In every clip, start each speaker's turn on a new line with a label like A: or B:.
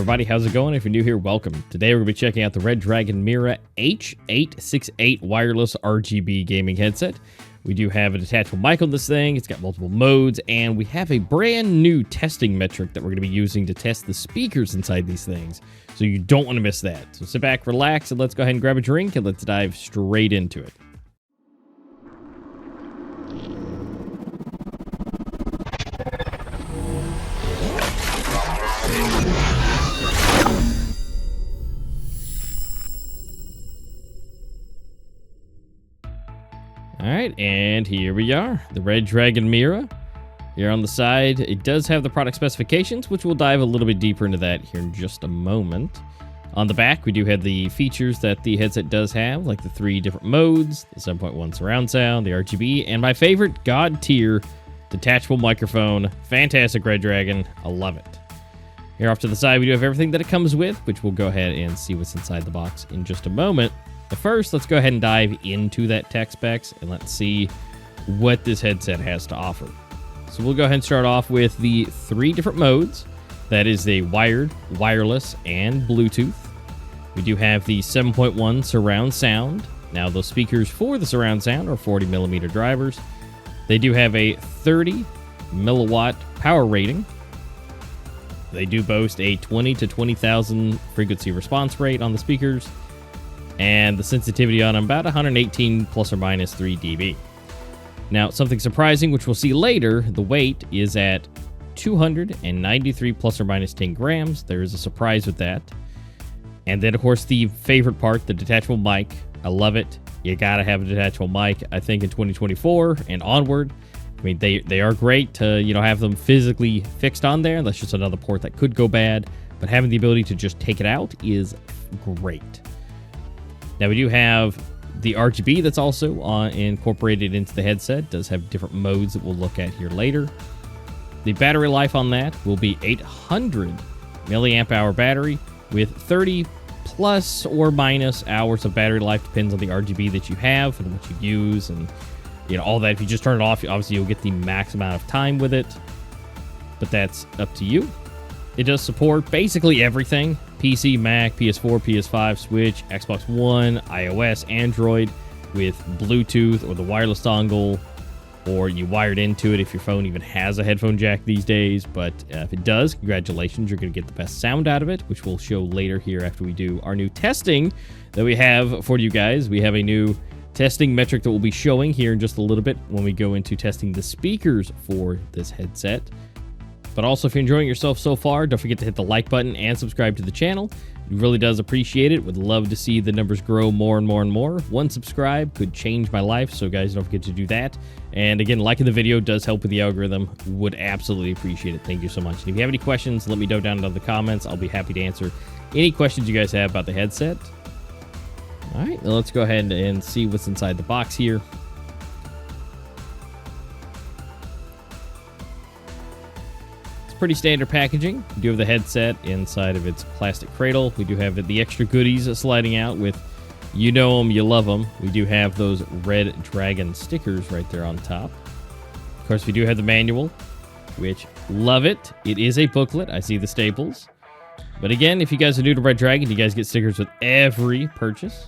A: everybody, how's it going? If you're new here, welcome. Today we're going to be checking out the Redragon Mira H868 wireless RGB gaming headset. We do have a detachable mic on this thing, it's got multiple modes, and we have a brand new testing metric that we're going to be using to test the speakers inside these things. So you don't want to miss that. So sit back, relax, and let's go ahead and grab a drink, and let's dive straight into it. Alright, and here we are, the Redragon Mira. Here on the side, it does have the product specifications, which we'll dive a little bit deeper into that here in just a moment. On the back, we do have the features that the headset does have, like the 3 different modes, the 7.1 surround sound, the RGB, and my favorite, God tier, detachable microphone. Fantastic Redragon, I love it. Here off to the side, we do have everything that it comes with, which we'll go ahead and see what's inside the box in just a moment. But first, let's go ahead and dive into that tech specs and let's see what this headset has to offer. So we'll go ahead and start off with the 3 different modes. That is the wired, wireless, and Bluetooth. We do have the 7.1 surround sound. Now those speakers for the surround sound are 40mm drivers. They do have a 30 milliwatt power rating. They do boast a 20 to 20,000 frequency response rate on the speakers. And the sensitivity on them about 118 plus or minus 3 dB. Now, something surprising, which we'll see later, the weight is at 293 plus or minus 10 grams. There is a surprise with that. And then, of course, the favorite part, the detachable mic. I love it. You gotta have a detachable mic, I think, in 2024 and onward. I mean, they are great to, have them physically fixed on there. That's just another port that could go bad. But having the ability to just take it out is great. Now, we do have the RGB that's also incorporated into the headset. It does have different modes that we'll look at here later. The battery life on that will be 800 milliamp hour battery with 30 plus or minus hours of battery life. Depends on the RGB that you have and what you use and all that. If you just turn it off, obviously you'll get the max amount of time with it, but that's up to you. It does support basically everything. PC, Mac, PS4, PS5, Switch, Xbox One, iOS, Android with Bluetooth or the wireless dongle, or you wired into it if your phone even has a headphone jack these days. But if it does, congratulations, you're going to get the best sound out of it, which we'll show later here after we do our new testing that we have for you guys. We have a new testing metric that we'll be showing here in just a little bit when we go into testing the speakers for this headset. But also, if you're enjoying yourself so far, don't forget to hit the like button and subscribe to the channel. It really does appreciate it. Would love to see the numbers grow more and more and more. 1 subscribe could change my life, so guys, don't forget to do that. And again, liking the video does help with the algorithm. Would absolutely appreciate it. Thank you so much. And if you have any questions, let me know down in the comments. I'll be happy to answer any questions you guys have about the headset. All right, now let's go ahead and see what's inside the box here. Pretty standard packaging. We do have the headset inside of its plastic cradle. We do have the extra goodies sliding out with you know them, you love them. We do have those Redragon stickers right there on top. Of course, we do have the manual, which love it. It is a booklet. I see the staples. But again, if you guys are new to Redragon, you guys get stickers with every purchase.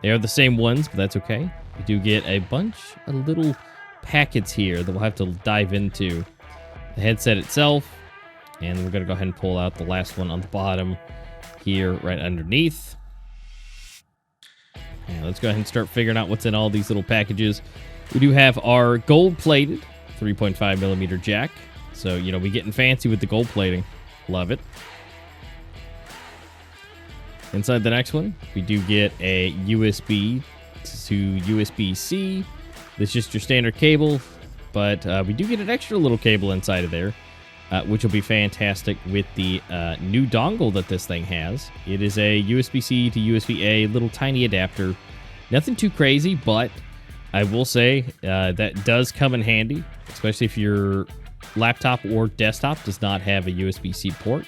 A: They are the same ones, but that's okay. We do get a bunch of little packets here that we'll have to dive into. The headset itself, and we're going to go ahead and pull out the last one on the bottom here right underneath. And let's go ahead and start figuring out what's in all these little packages. We do have our gold-plated 3.5mm jack. So, we getting fancy with the gold plating. Love it. Inside the next one, we do get a USB to USB-C. That's just your standard cable. But we do get an extra little cable inside of there, which will be fantastic with the new dongle that this thing has. It is a USB-C to USB-A, little tiny adapter. Nothing too crazy, but I will say that does come in handy, especially if your laptop or desktop does not have a USB-C port.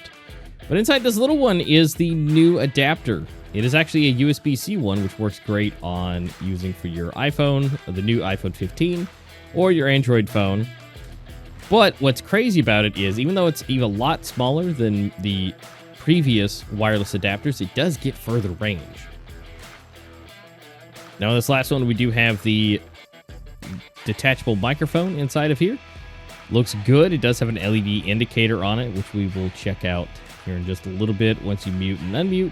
A: But inside this little one is the new adapter. It is actually a USB-C one, which works great on using for your iPhone, the new iPhone 15, or your Android phone. But what's crazy about it is, even though it's even a lot smaller than the previous wireless adapters, it does get further range. Now, in this last one, we do have the detachable microphone inside of here. Looks good. It does have an LED indicator on it, which we will check out here in just a little bit once you mute and unmute.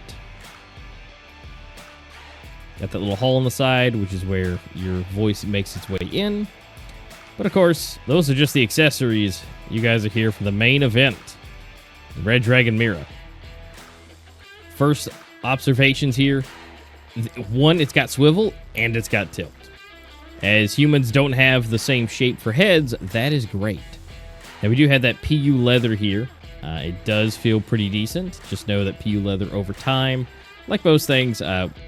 A: Got that little hole on the side, which is where your voice makes its way in. But of course, those are just the accessories. You guys are here for the main event, the Redragon Mira. First observations here. One, it's got swivel and it's got tilt. As humans don't have the same shape for heads, that is great. Now, we do have that PU leather here. It does feel pretty decent. Just know that PU leather over time, like most things,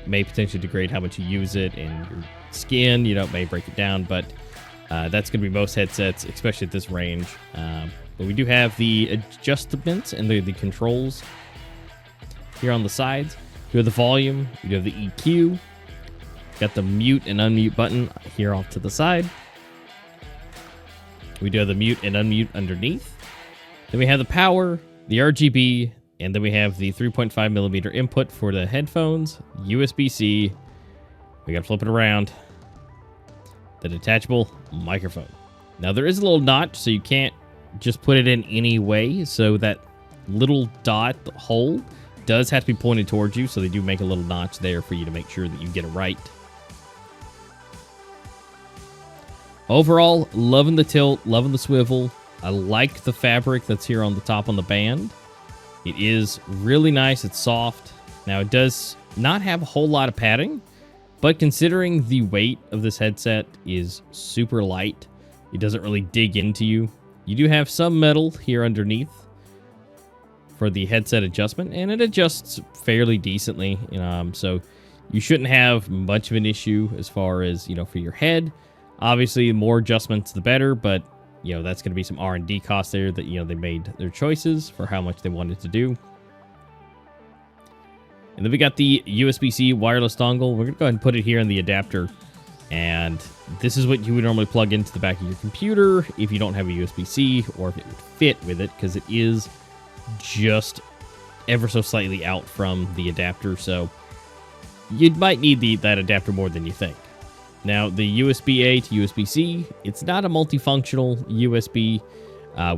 A: may potentially degrade how much you use it, and your skin, may break it down, but that's going to be most headsets, especially at this range. But we do have the adjustments and the controls here on the sides. We have the volume, we do have the EQ. Got the mute and unmute button here off to the side. We do have the mute and unmute underneath. Then we have the power, the RGB, and then we have the 3.5 millimeter input for the headphones, USB-C. We got to flip it around. The detachable microphone. Now, there is a little notch, so you can't just put it in any way. So that little dot hole does have to be pointed towards you, so they do make a little notch there for you to make sure that you get it right. Overall, loving the tilt, loving the swivel. I like the fabric that's here on the top on the band. It is really nice. It's soft. Now, it does not have a whole lot of padding, but considering the weight of this headset is super light, it doesn't really dig into you. You do have some metal here underneath for the headset adjustment, and it adjusts fairly decently. So you shouldn't have much of an issue as far as, for your head. Obviously, the more adjustments, the better, but, that's going to be some R&D costs there that, they made their choices for how much they wanted to do. And then we got the USB-C wireless dongle. We're going to go ahead and put it here in the adapter. And this is what you would normally plug into the back of your computer if you don't have a USB-C, or if it would fit with it, because it is just ever so slightly out from the adapter. So you might need that adapter more than you think. Now, the USB-A to USB-C, it's not a multifunctional USB,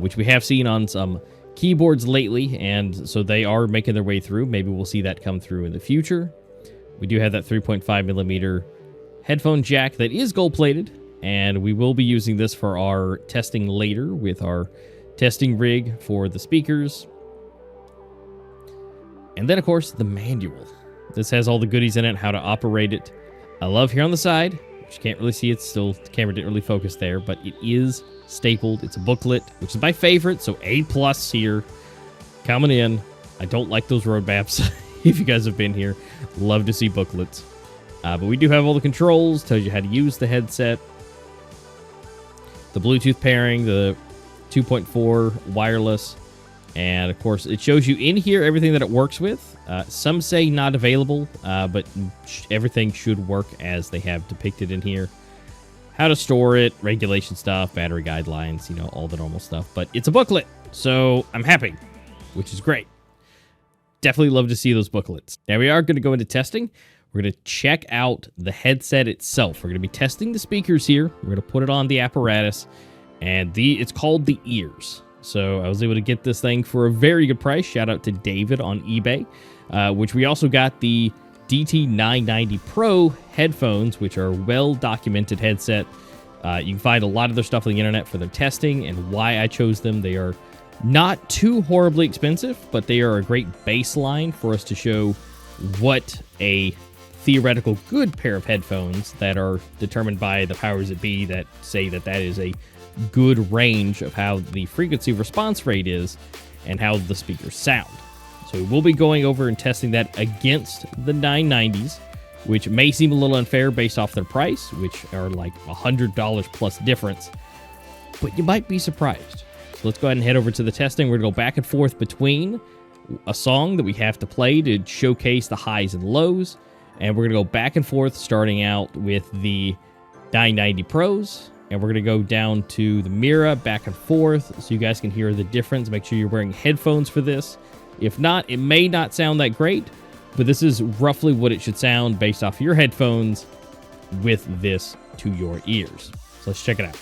A: which we have seen on some keyboards lately, and so they are making their way through. Maybe we'll see that come through in the future. We do have that 3.5 millimeter headphone jack that is gold-plated, and we will be using this for our testing later with our testing rig for the speakers. And then, of course, the manual. This has all the goodies in it, how to operate it. I love here on the side, which you can't really see, it's still, the camera didn't really focus there, but it is stapled. It's a booklet, which is my favorite, so A+ here coming in. I don't like those road maps. If you guys have been here, love to see booklets. But we do have all the controls, tells you how to use the headset, the Bluetooth pairing, the 2.4 wireless, and of course it shows you in here everything that it works with. Some say not available, but everything should work as they have depicted in here. How to store it, regulation stuff, battery guidelines, all the normal stuff. But it's a booklet, so I'm happy, which is great. Definitely love to see those booklets. Now we are going to go into testing. We're going to check out the headset itself. We're going to be testing the speakers here. We're going to put it on the apparatus, and it's called the ears. So I was able to get this thing for a very good price. Shout out to David on eBay, which we also got the DT990 Pro headphones, which are a well-documented headset. You can find a lot of their stuff on the internet for their testing and why I chose them. They are not too horribly expensive, but they are a great baseline for us to show what a theoretical good pair of headphones that are determined by the powers that be that say that is a good range of how the frequency response rate is and how the speakers sound. So we'll be going over and testing that against the 990s, which may seem a little unfair based off their price, which are like $100 plus difference, but you might be surprised. So let's go ahead and head over to the testing. We're going to go back and forth between a song that we have to play to showcase the highs and lows, and we're going to go back and forth starting out with the 990 Pros, and we're going to go down to the Mira, back and forth, so you guys can hear the difference. Make sure you're wearing headphones for this. If not, it may not sound that great, but this is roughly what it should sound based off your headphones with this to your ears. So let's check it out.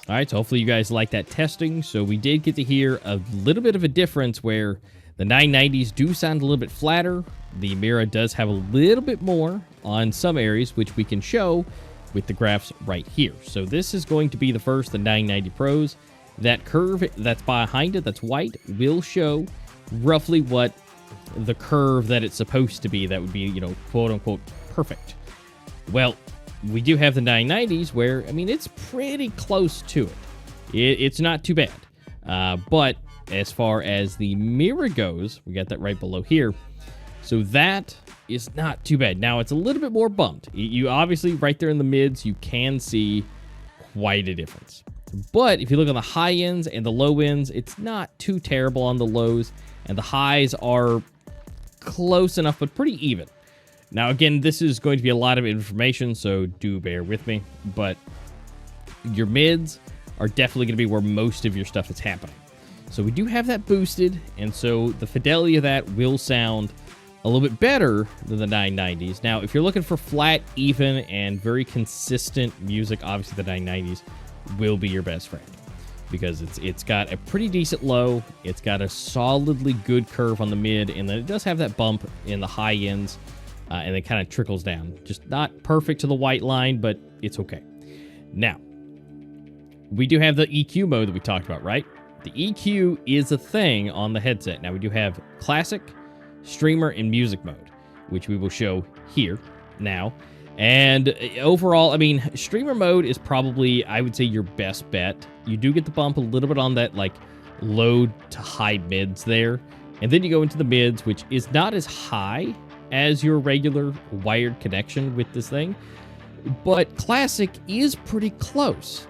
A: All right, so hopefully you guys like that testing. So we did get to hear a little bit of a difference where the 990s do sound a little bit flatter. The Mira does have a little bit more on some areas, which we can show with the graphs right here. So this is going to be the first, the 990 Pros. That curve that's behind it, that's white, will show roughly what the curve that it's supposed to be. That would be, you know, quote unquote perfect. Well, we do have the 990s where, I mean, it's pretty close to it. It's not too bad. But as far as the Mira goes, we got that right below here. So that is not too bad. Now, it's a little bit more bumped. You obviously, right there in the mids, you can see quite a difference. But if you look on the high ends and the low ends, it's not too terrible on the lows. And the highs are close enough, but pretty even. Now, again, this is going to be a lot of information, so do bear with me. But your mids are definitely going to be where most of your stuff is happening. So we do have that boosted, and so the fidelity of that will sound a little bit better than the 990s. Now, if you're looking for flat, even, and very consistent music, obviously the 990s will be your best friend. Because it's got a pretty decent low, it's got a solidly good curve on the mid, and then it does have that bump in the high ends. And it kind of trickles down. Just not perfect to the white line, but it's okay. Now, we do have the EQ mode that we talked about, right? The EQ is a thing on the headset. Now, we do have classic, streamer, and music mode, which we will show here now. And overall, I mean, streamer mode is probably, I would say, your best bet. You do get the bump a little bit on that, like, low to high mids there. And then you go into the mids, which is not as high as your regular wired connection with this thing, but classic is pretty close.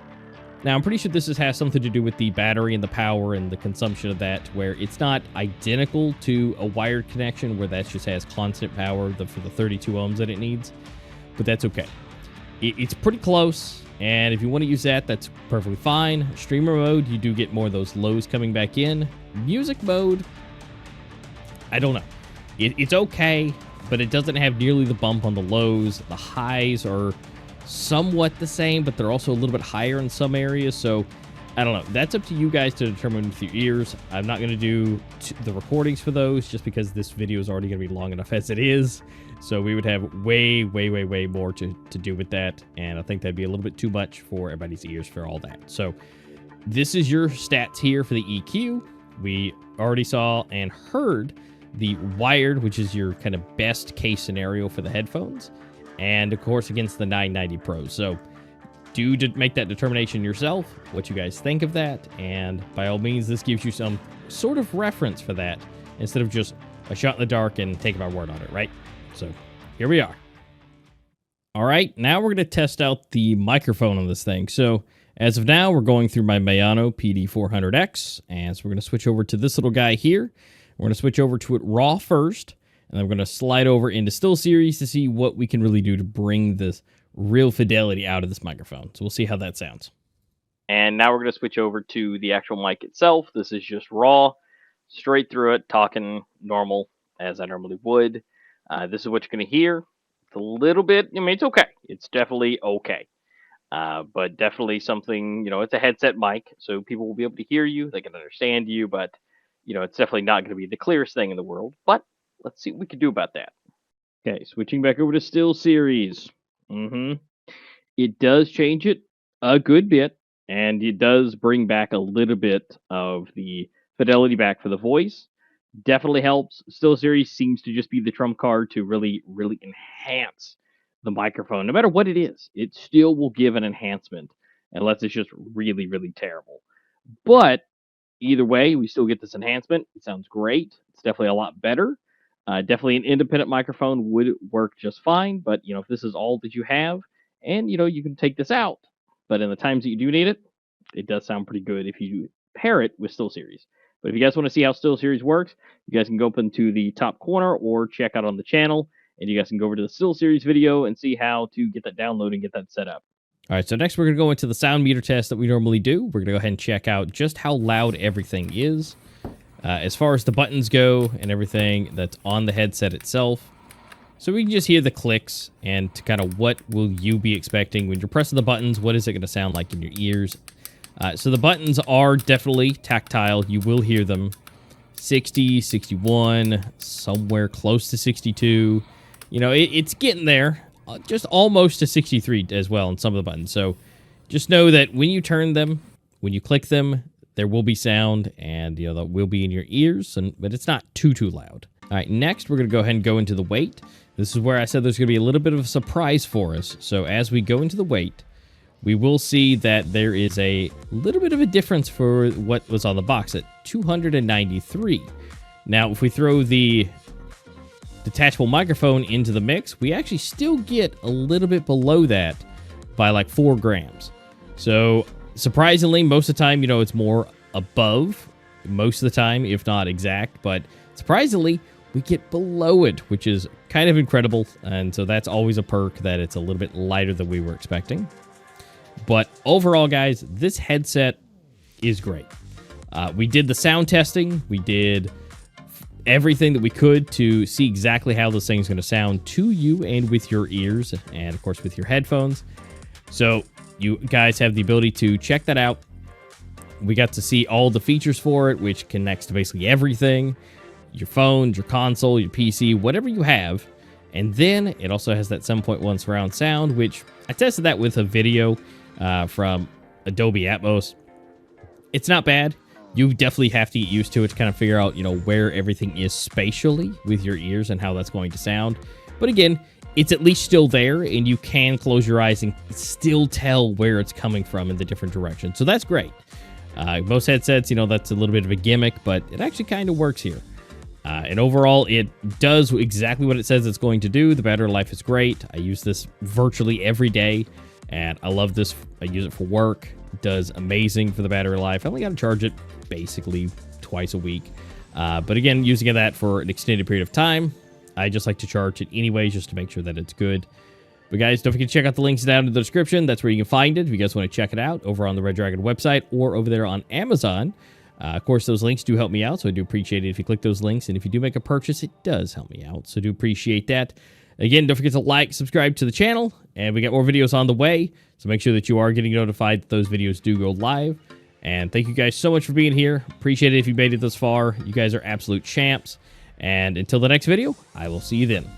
A: Now, I'm pretty sure this has something to do with the battery and the power and the consumption of that, where it's not identical to a wired connection where that just has constant power for the 32 ohms that it needs, but that's okay. It's pretty close, and if you want to use that, that's perfectly fine. Streamer mode, you do get more of those lows coming back in. Music mode, I don't know. It's okay, but it doesn't have nearly the bump on the lows. The highs are somewhat the same, but they're also a little bit higher in some areas. So, I don't know. That's up to you guys to determine with your ears. I'm not going to do the recordings for those just because this video is already going to be long enough as it is. So, we would have way more to do with that. And I think that'd be a little bit too much for everybody's ears for all that. So, this is your stats here for the EQ. We already saw and heard the wired, which is your kind of best case scenario for the headphones, and of course against the 990 Pros. So do make that determination yourself, what you guys think of that, and by all means, this gives you some sort of reference for that instead of just a shot in the dark and taking my word on it, right? So here we are. All right, now we're going to test out the microphone on this thing. So as of now, we're going through my Mayano PD400X, and so we're going to switch over to this little guy here. We're going to switch over to it raw first, and then we're going to slide over into still series to see what we can really do to bring this real fidelity out of this microphone. So we'll see how that sounds. And now we're going to switch over to the actual mic itself. This is just raw, straight through it, talking normal as I normally would. This is what you're going to hear. It's a little bit, I mean, it's okay. It's definitely okay. But definitely something, you know, it's a headset mic, so people will be able to hear you. They can understand you, but
B: it's definitely not going to be the clearest thing in the world, but let's see what we can do about that. Okay, switching back over to Still Series. It does change it a good bit, and it does bring back a little bit of the fidelity back for the voice. Definitely helps. Still Series seems to just be the trump card to really, really enhance the microphone. No matter what it is, it still will give an enhancement, unless it's just really, really terrible. But either way, we still get this enhancement. It sounds great. It's definitely a lot better. Definitely an independent microphone would work just fine. But, if this is all that you have, and, you can take this out. But in the times that you do need it, it does sound pretty good if you pair it with Still Series. But if you guys want to see how Still Series works, you guys can go up into the top corner or check out on the channel. And you guys can go over to the Still Series video and see how to get that download and get that set up.
A: All right, so next we're going to go into the sound meter test that we normally do. We're going to go ahead and check out just how loud everything is. As far as the buttons go and everything that's on the headset itself. So we can just hear the clicks and kind of what will you be expecting when you're pressing the buttons. What is it going to sound like in your ears? So the buttons are definitely tactile. You will hear them. 60, 61, somewhere close to 62. It's getting there. Just almost to 63 as well on some of the buttons. So just know that when you turn them, when you click them, there will be sound and, that will be in your ears, but it's not too loud. All right, next we're going to go ahead and go into the weight. This is where I said there's going to be a little bit of a surprise for us. So as we go into the weight, we will see that there is a little bit of a difference for what was on the box at 293. Now, if we throw the detachable microphone into the mix, we actually still get a little bit below that by like 4 grams. So surprisingly, most of the time, it's more above most of the time, if not exact, but surprisingly, we get below it, which is kind of incredible. And so that's always a perk that it's a little bit lighter than we were expecting. But overall, guys, this headset is great. We did the sound testing. We did everything that we could to see exactly how this thing's going to sound to you and with your ears and, of course, with your headphones. So you guys have the ability to check that out. We got to see all the features for it, which connects to basically everything. Your phones, your console, your PC, whatever you have. And then it also has that 7.1 surround sound, which I tested that with a video from Adobe Atmos. It's not bad. You definitely have to get used to it to kind of figure out, where everything is spatially with your ears and how that's going to sound. But again, it's at least still there, and you can close your eyes and still tell where it's coming from in the different directions. So that's great. Most headsets, that's a little bit of a gimmick, but it actually kind of works here. And overall, it does exactly what it says it's going to do. The battery life is great. I use this virtually every day, and I love this. I use it for work. It does amazing for the battery life. I only got to charge it basically twice a week. But again, using that for an extended period of time, I just like to charge it anyways just to make sure that it's good. But guys, don't forget to check out the links down in the description. That's where you can find it if you guys want to check it out over on the Redragon website or over there on Amazon. Of course, those links do help me out, so I do appreciate it if you click those links. And if you do make a purchase, it does help me out, so do appreciate that. Again, don't forget to like, subscribe to the channel, and we got more videos on the way. So make sure that you are getting notified that those videos do go live. And thank you guys so much for being here. Appreciate it if you made it this far. You guys are absolute champs. And until the next video, I will see you then.